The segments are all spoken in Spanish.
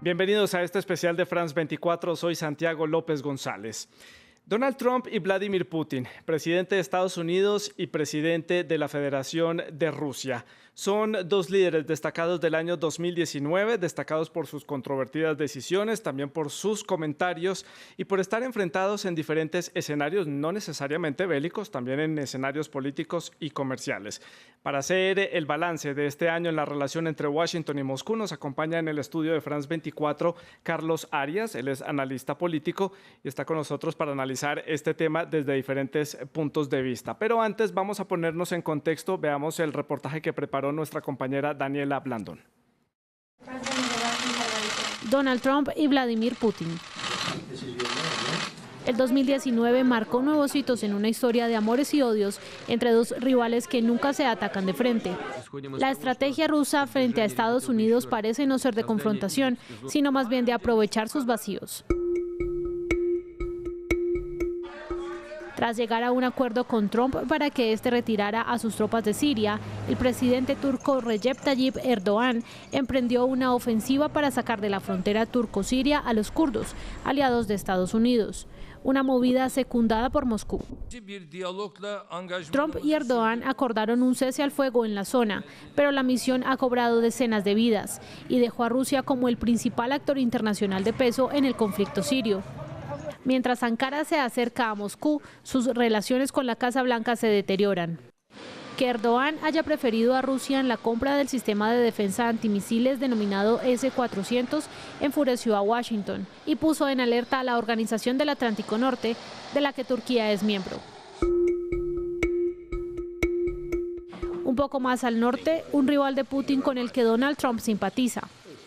Bienvenidos a este especial de France 24, soy Santiago López González. Donald Trump y Vladimir Putin, presidente de Estados Unidos y presidente de la Federación de Rusia, son dos líderes destacados del año 2019, destacados por sus controvertidas decisiones, también por sus comentarios y por estar enfrentados en diferentes escenarios, no necesariamente bélicos, también en escenarios políticos y comerciales. Para hacer el balance de este año en la relación entre Washington y Moscú, nos acompaña en el estudio de France 24 Carlos Arias, él es analista político y está con nosotros para analizar este tema desde diferentes puntos de vista. Pero antes vamos a ponernos en contexto, veamos el reportaje que preparó nuestra compañera Daniela Blandón. Donald Trump y Vladimir Putin. El 2019 marcó nuevos hitos en una historia de amores y odios entre dos rivales que nunca se atacan de frente. La estrategia rusa frente a Estados Unidos parece no ser de confrontación, sino más bien de aprovechar sus vacíos. Tras llegar a un acuerdo con Trump para que éste retirara a sus tropas de Siria, el presidente turco Recep Tayyip Erdoğan emprendió una ofensiva para sacar de la frontera turco-siria a los kurdos, aliados de Estados Unidos. Una movida secundada por Moscú. Trump y Erdoğan acordaron un cese al fuego en la zona, pero la misión ha cobrado decenas de vidas y dejó a Rusia como el principal actor internacional de peso en el conflicto sirio. Mientras Ankara se acerca a Moscú, sus relaciones con la Casa Blanca se deterioran. Que Erdoğan haya preferido a Rusia en la compra del sistema de defensa antimisiles denominado S-400 enfureció a Washington y puso en alerta a la Organización del Atlántico Norte, de la que Turquía es miembro. Un poco más al norte, un rival de Putin con el que Donald Trump simpatiza.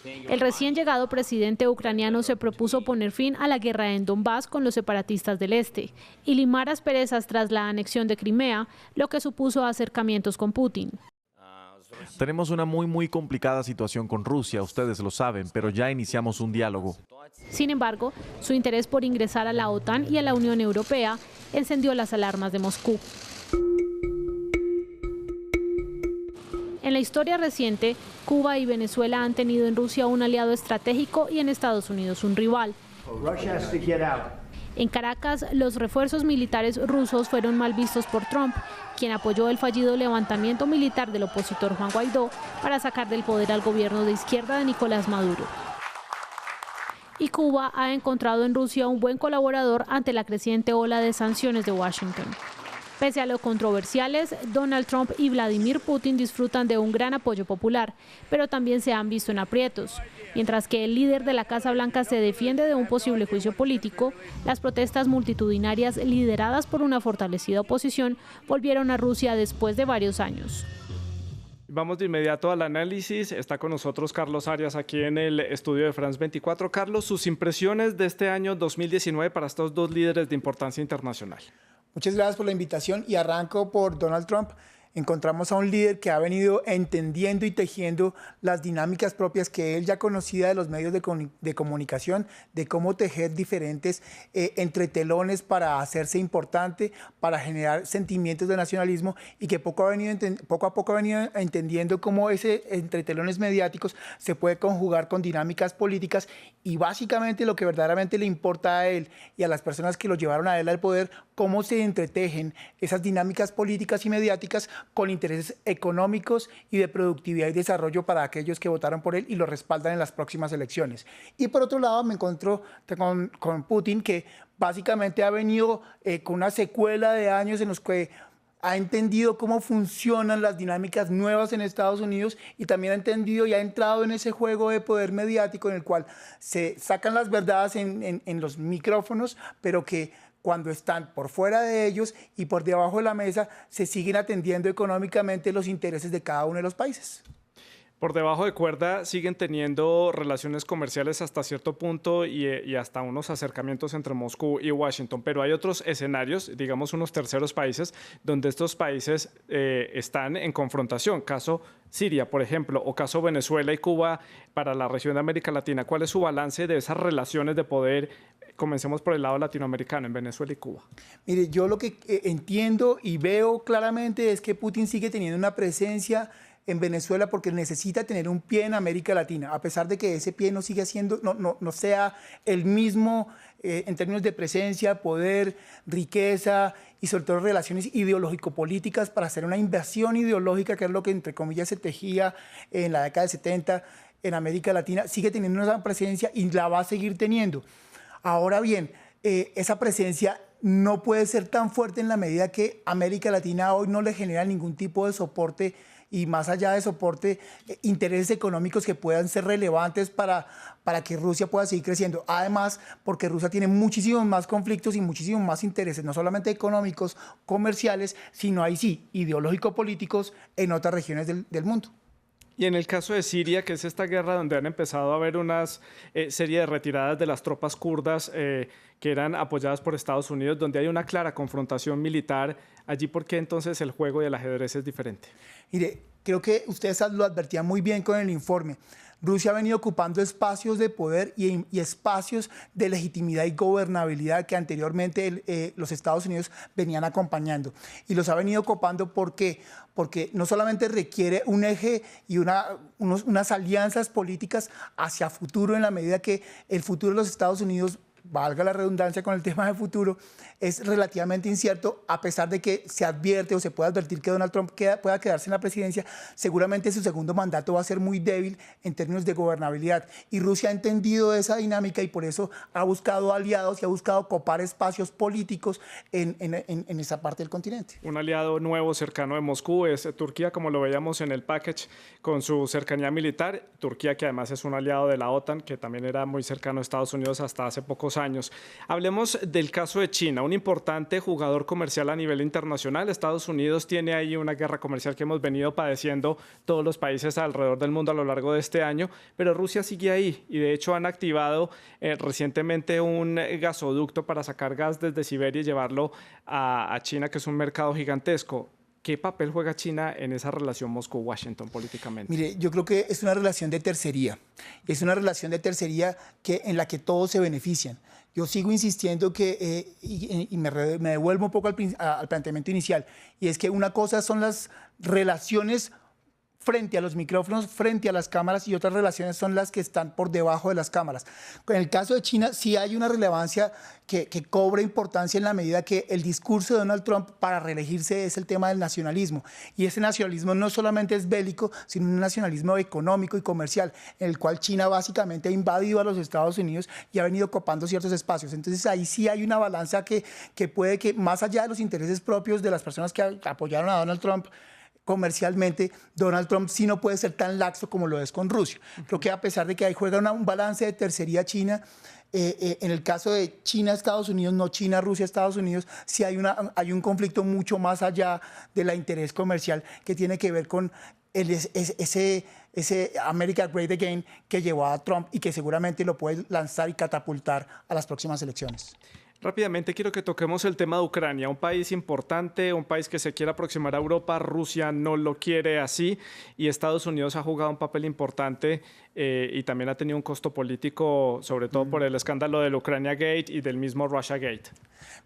El recién llegado presidente ucraniano se propuso poner fin a la guerra en Donbass con los separatistas del este y limar asperezas tras la anexión de Crimea, lo que supuso acercamientos con Putin. Tenemos una muy complicada situación con Rusia, ustedes lo saben, pero ya iniciamos un diálogo. Sin embargo, su interés por ingresar a la OTAN y a la Unión Europea encendió las alarmas de Moscú. En la historia reciente, Cuba y Venezuela han tenido en Rusia un aliado estratégico y en Estados Unidos un rival. En Caracas, los refuerzos militares rusos fueron mal vistos por Trump, quien apoyó el fallido levantamiento militar del opositor Juan Guaidó para sacar del poder al gobierno de izquierda de Nicolás Maduro. Y Cuba ha encontrado en Rusia un buen colaborador ante la creciente ola de sanciones de Washington. Pese a lo controversiales, Donald Trump y Vladimir Putin disfrutan de un gran apoyo popular, pero también se han visto en aprietos. Mientras que el líder de la Casa Blanca se defiende de un posible juicio político, las protestas multitudinarias lideradas por una fortalecida oposición volvieron a Rusia después de varios años. Vamos de inmediato al análisis. Está con nosotros Carlos Arias aquí en el estudio de France 24. Carlos, sus impresiones de este año 2019 para estos dos líderes de importancia internacional. Muchas gracias por la invitación y arranco por Donald Trump. Encontramos a un líder que ha venido entendiendo y tejiendo las dinámicas propias que él ya conocía de los medios de comunicación, de cómo tejer diferentes entretelones para hacerse importante, para generar sentimientos de nacionalismo y que poco a poco ha venido entendiendo cómo ese entretelones mediáticos se puede conjugar con dinámicas políticas y básicamente lo que verdaderamente le importa a él y a las personas que lo llevaron a él al poder, cómo se entretejen esas dinámicas políticas y mediáticas con intereses económicos y de productividad y desarrollo para aquellos que votaron por él y lo respaldan en las próximas elecciones. Y por otro lado me encuentro con Putin, que básicamente ha venido con una secuela de años en los que ha entendido cómo funcionan las dinámicas nuevas en Estados Unidos y también ha entendido y ha entrado en ese juego de poder mediático en el cual se sacan las verdades en los micrófonos, pero que cuando están por fuera de ellos y por debajo de la mesa, se siguen atendiendo económicamente los intereses de cada uno de los países. Por debajo de cuerda siguen teniendo relaciones comerciales hasta cierto punto y hasta unos acercamientos entre Moscú y Washington, pero hay otros escenarios, digamos unos terceros países, donde estos países están en confrontación. Caso Siria, por ejemplo, o caso Venezuela y Cuba para la región de América Latina. ¿Cuál es su balance de esas relaciones de poder? Comencemos por el lado latinoamericano, en Venezuela y Cuba. Mire, yo lo que entiendo y veo claramente es que Putin sigue teniendo una presencia en Venezuela porque necesita tener un pie en América Latina, a pesar de que ese pie no sigue siendo, no sea el mismo en términos de presencia, poder, riqueza y sobre todo relaciones ideológico-políticas para hacer una inversión ideológica, que es lo que entre comillas se tejía en la década de 70 en América Latina, sigue teniendo esa presencia y la va a seguir teniendo. Ahora bien, esa presencia no puede ser tan fuerte en la medida que América Latina hoy no le genera ningún tipo de soporte y más allá de soporte, intereses económicos que puedan ser relevantes para que Rusia pueda seguir creciendo. Además, porque Rusia tiene muchísimos más conflictos y muchísimos más intereses, no solamente económicos, comerciales, sino ahí sí, ideológico-políticos en otras regiones del mundo. Y en el caso de Siria, que es esta guerra donde han empezado a haber una serie de retiradas de las tropas kurdas que eran apoyadas por Estados Unidos, donde hay una clara confrontación militar, allí ¿por qué entonces el juego del ajedrez es diferente? Mire, creo que ustedes lo advertían muy bien con el informe. Rusia ha venido ocupando espacios de poder y espacios de legitimidad y gobernabilidad que anteriormente los Estados Unidos venían acompañando. Y los ha venido ocupando porque no solamente requiere un eje y unas alianzas políticas hacia futuro, en la medida que el futuro de los Estados Unidos, valga la redundancia con el tema de futuro, es relativamente incierto, a pesar de que se advierte o se puede advertir que Donald Trump pueda quedarse en la presidencia. Seguramente su segundo mandato va a ser muy débil en términos de gobernabilidad. Y Rusia ha entendido esa dinámica y por eso ha buscado aliados y ha buscado copar espacios políticos en esa parte del continente. Un aliado nuevo cercano de Moscú es Turquía, como lo veíamos en el package, con su cercanía militar. Turquía, que además es un aliado de la OTAN, que también era muy cercano a Estados Unidos hasta hace pocos años. Hablemos del caso de China, un importante jugador comercial a nivel internacional. Estados Unidos tiene ahí una guerra comercial que hemos venido padeciendo todos los países alrededor del mundo a lo largo de este año, pero Rusia sigue ahí y de hecho han activado recientemente un gasoducto para sacar gas desde Siberia y llevarlo a China, que es un mercado gigantesco. ¿Qué papel juega China en esa relación Moscú-Washington políticamente? Mire, yo creo que es una relación de tercería. Es una relación de tercería en la que todos se benefician. Yo sigo insistiendo que, y me devuelvo un poco al planteamiento inicial, y es que una cosa son las relaciones frente a los micrófonos, frente a las cámaras, y otras relaciones son las que están por debajo de las cámaras. En el caso de China sí hay una relevancia que cobra importancia en la medida que el discurso de Donald Trump para reelegirse es el tema del nacionalismo. Y ese nacionalismo no solamente es bélico, sino un nacionalismo económico y comercial, en el cual China básicamente ha invadido a los Estados Unidos y ha venido copando ciertos espacios. Entonces ahí sí hay una balanza que puede que, más allá de los intereses propios de las personas que apoyaron a Donald Trump, comercialmente, Donald Trump sí no puede ser tan laxo como lo es con Rusia. Creo que a pesar de que ahí juega un balance de tercería China, en el caso de China-Estados Unidos, no China-Rusia-Estados Unidos, sí hay un conflicto mucho más allá del interés comercial que tiene que ver con ese America Great Again que llevó a Trump y que seguramente lo puede lanzar y catapultar a las próximas elecciones. Rápidamente quiero que toquemos el tema de Ucrania, un país importante, un país que se quiere aproximar a Europa. Rusia no lo quiere así y Estados Unidos ha jugado un papel importante y también ha tenido un costo político, sobre todo por el escándalo del Ucrania Gate y del mismo Russia Gate.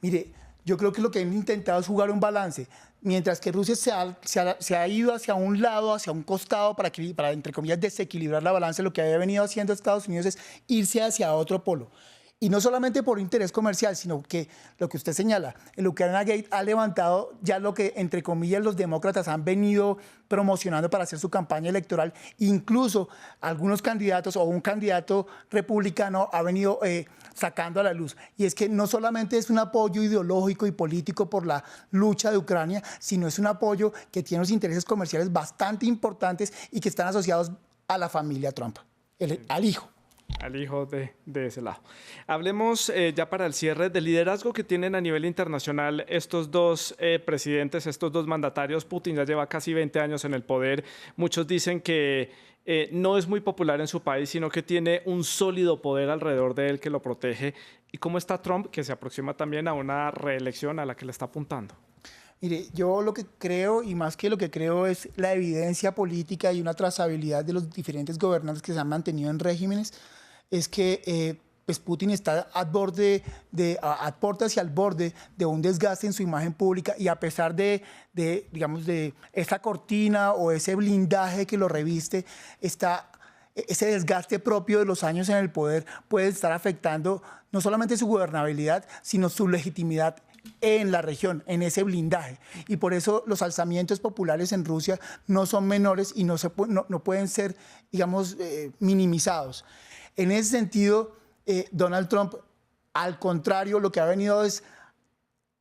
Mire, yo creo que lo que han intentado es jugar un balance. Mientras que Rusia se ha ido hacia un lado, hacia un costado, para entre comillas, desequilibrar la balanza, lo que había venido haciendo Estados Unidos es irse hacia otro polo. Y no solamente por interés comercial, sino que lo que usted señala, el Ucrania Gate ha levantado ya lo que, entre comillas, los demócratas han venido promocionando para hacer su campaña electoral. Incluso algunos candidatos o un candidato republicano ha venido sacando a la luz. Y es que no solamente es un apoyo ideológico y político por la lucha de Ucrania, sino es un apoyo que tiene unos intereses comerciales bastante importantes y que están asociados a la familia Trump, al hijo. Al hijo de ese lado. Hablemos ya para el cierre del liderazgo que tienen a nivel internacional estos dos presidentes, estos dos mandatarios. Putin ya lleva casi 20 años en el poder. Muchos dicen que no es muy popular en su país, sino que tiene un sólido poder alrededor de él que lo protege. ¿Y cómo está Trump, que se aproxima también a una reelección a la que le está apuntando? Mire, yo lo que creo, y más que lo que creo, es la evidencia política y una trazabilidad de los diferentes gobernantes que se han mantenido en regímenes, es que pues Putin está a puertas y al borde de un desgaste en su imagen pública, y a pesar digamos, de esa cortina o ese blindaje que lo reviste, ese desgaste propio de los años en el poder puede estar afectando no solamente su gobernabilidad, sino su legitimidad en la región, en ese blindaje. Y por eso los alzamientos populares en Rusia no son menores y no pueden ser, digamos, minimizados. En ese sentido, Donald Trump, al contrario, lo que ha venido es,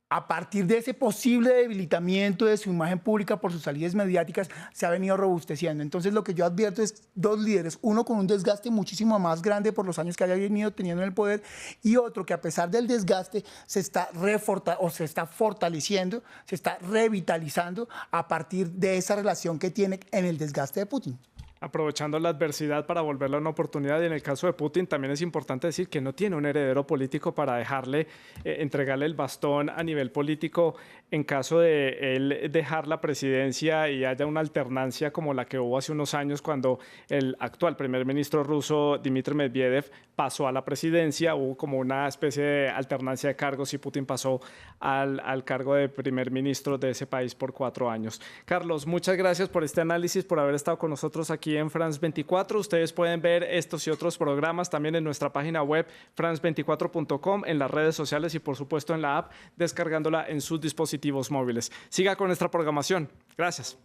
a partir de ese posible debilitamiento de su imagen pública por sus salidas mediáticas, se ha venido robusteciendo. Entonces, lo que yo advierto es dos líderes, uno con un desgaste muchísimo más grande por los años que haya venido teniendo en el poder, y otro que, a pesar del desgaste, se está fortaleciendo, se está revitalizando a partir de esa relación que tiene en el desgaste de Putin. Aprovechando la adversidad para volverla una oportunidad, y en el caso de Putin también es importante decir que no tiene un heredero político para entregarle el bastón a nivel político en caso de él dejar la presidencia y haya una alternancia como la que hubo hace unos años cuando el actual primer ministro ruso, Dmitry Medvedev, pasó a la presidencia. Hubo como una especie de alternancia de cargos y Putin pasó al cargo de primer ministro de ese país por 4 años. Carlos, muchas gracias por este análisis, por haber estado con nosotros aquí en France 24. Ustedes pueden ver estos y otros programas también en nuestra página web france24.com, en las redes sociales y por supuesto en la app, descargándola en sus dispositivos móviles. Siga con nuestra programación. Gracias.